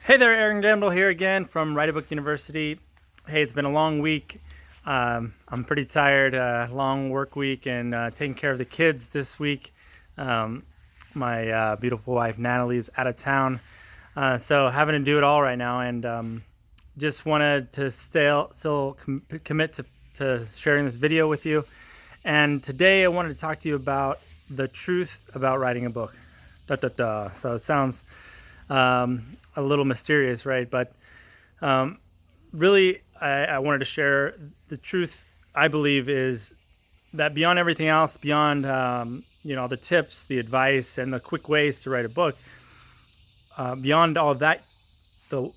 Hey there, Aaron Gamble here again from Write a Book University. Hey, it's been a long week. I'm pretty tired, long work week, and taking care of the kids this week. Um, my beautiful wife Natalie's out of town, so having to do it all right now, and just wanted to still commit to sharing this video with you. And today I wanted to talk to you about the truth about writing a book. Da, da, da. So it sounds a little mysterious, right? But really, I wanted to share the truth. I believe is that beyond everything else, beyond the tips, the advice, and the quick ways to write a book, beyond all that, the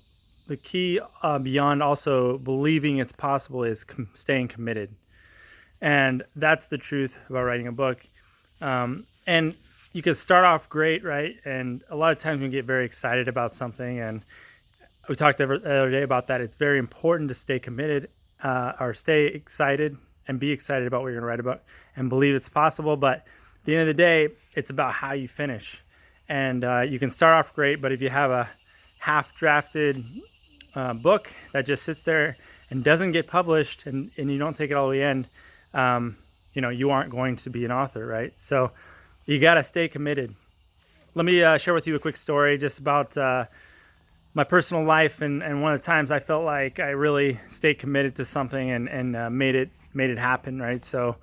the key beyond also believing it's possible is staying committed, and that's the truth about writing a book. And you can start off great, right? And a lot of times we get very excited about something, and we talked the other day about that. It's very important to stay committed, or stay excited and be excited about what you're going to write about and believe it's possible. But at the end of the day, it's about how you finish. And you can start off great, but if you have a half drafted book that just sits there and doesn't get published, and you don't take it all the way end, you aren't going to be an author, right? So you got to stay committed. Let me share with you a quick story just about my personal life, and one of the times I felt like I really stayed committed to something and made it happen, right? So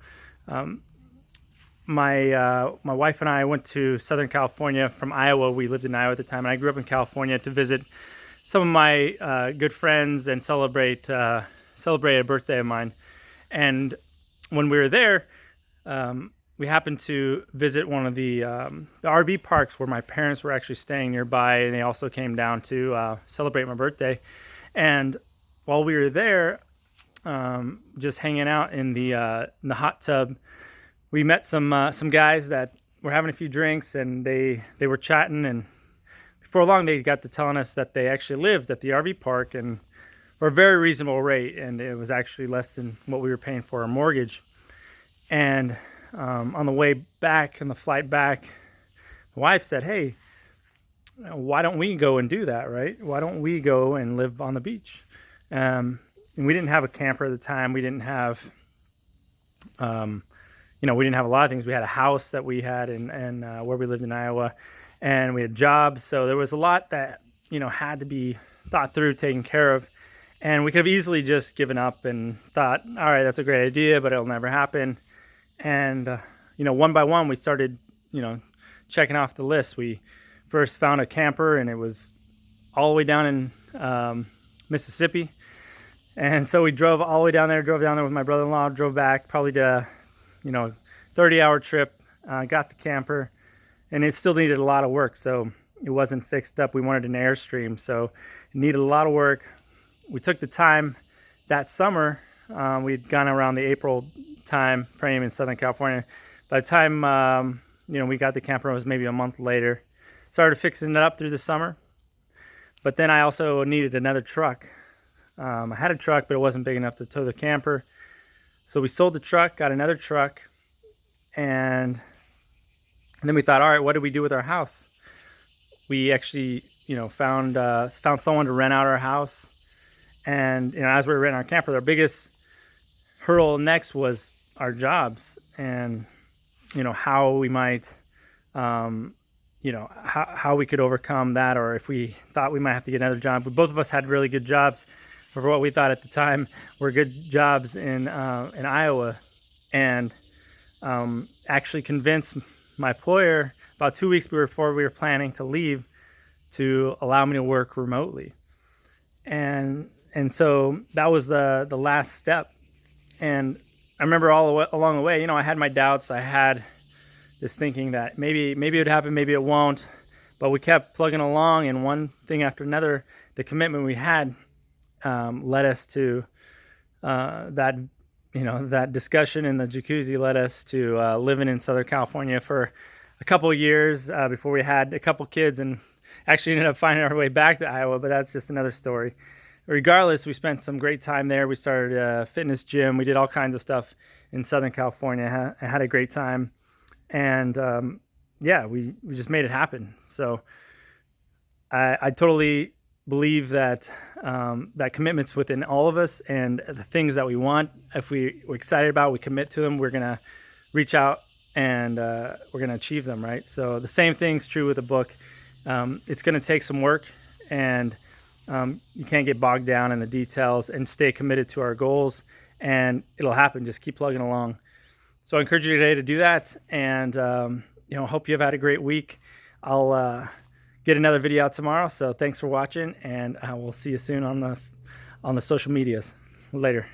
my wife and I went to Southern California from Iowa. We lived in Iowa at the time, and I grew up in California to visit some of my good friends and celebrate a birthday of mine. And when we were there, we happened to visit one of the RV parks where my parents were actually staying nearby, and they also came down to celebrate my birthday. And while we were there, just hanging out in the hot tub, we met some guys that were having a few drinks, and they were chatting. And before long, they got to telling us that they actually lived at the RV park and for a very reasonable rate, and it was actually less than what we were paying for our mortgage. And on the way back, on the flight back, my wife said, "Hey, why don't we go and do that, right? Why don't we go and live on the beach?" And we didn't have a camper at the time. We didn't have, we didn't have a lot of things. We had a house that we had in where we lived in Iowa, and we had jobs. So there was a lot that, had to be thought through, taken care of. And we could have easily just given up and thought, all right, that's a great idea, but it'll never happen. And, one by one, we started, checking off the list. We first found a camper, and it was all the way down in Mississippi. And so we drove down there with my brother-in-law, drove back, probably to, 30-hour trip, got the camper, and it still needed a lot of work. So it wasn't fixed up. We wanted an Airstream, so it needed a lot of work. We took the time that summer. We'd gone around the April time frame in Southern California. By the time we got the camper, it was maybe a month later. Started fixing it up through the summer, but then I also needed another truck. I had a truck, but it wasn't big enough to tow the camper, so we sold the truck, got another truck, and then we thought, all right, what do we do with our house? We actually, found someone to rent out our house. And as we were renting our camper, our biggest hurdle next was our jobs, and how we might, how we could overcome that, or if we thought we might have to get another job. But both of us had really good jobs for what we thought at the time were good jobs in Iowa, and actually convinced my employer about 2 weeks before we were planning to leave to allow me to work remotely. And so that was the last step. And I remember along the way, I had my doubts. I had this thinking that maybe it would happen, maybe it won't. But we kept plugging along, and one thing after another, the commitment we had led us to that discussion in the jacuzzi led us to living in Southern California for a couple of years before we had a couple kids, and actually ended up finding our way back to Iowa. But that's just another story. Regardless, we spent some great time there. We started a fitness gym. We did all kinds of stuff in Southern California. Had a great time, and we just made it happen. So I totally believe that that commitment's within all of us, and the things that we want, if we're excited about, we commit to them, we're gonna reach out and we're gonna achieve them, right? So the same thing's true with the book. It's gonna take some work, and you can't get bogged down in the details, and stay committed to our goals, and it'll happen. Just keep plugging along. So I encourage you today to do that, and hope you've had a great week. I'll get another video out tomorrow. So thanks for watching, and we'll see you soon on the social medias. Later.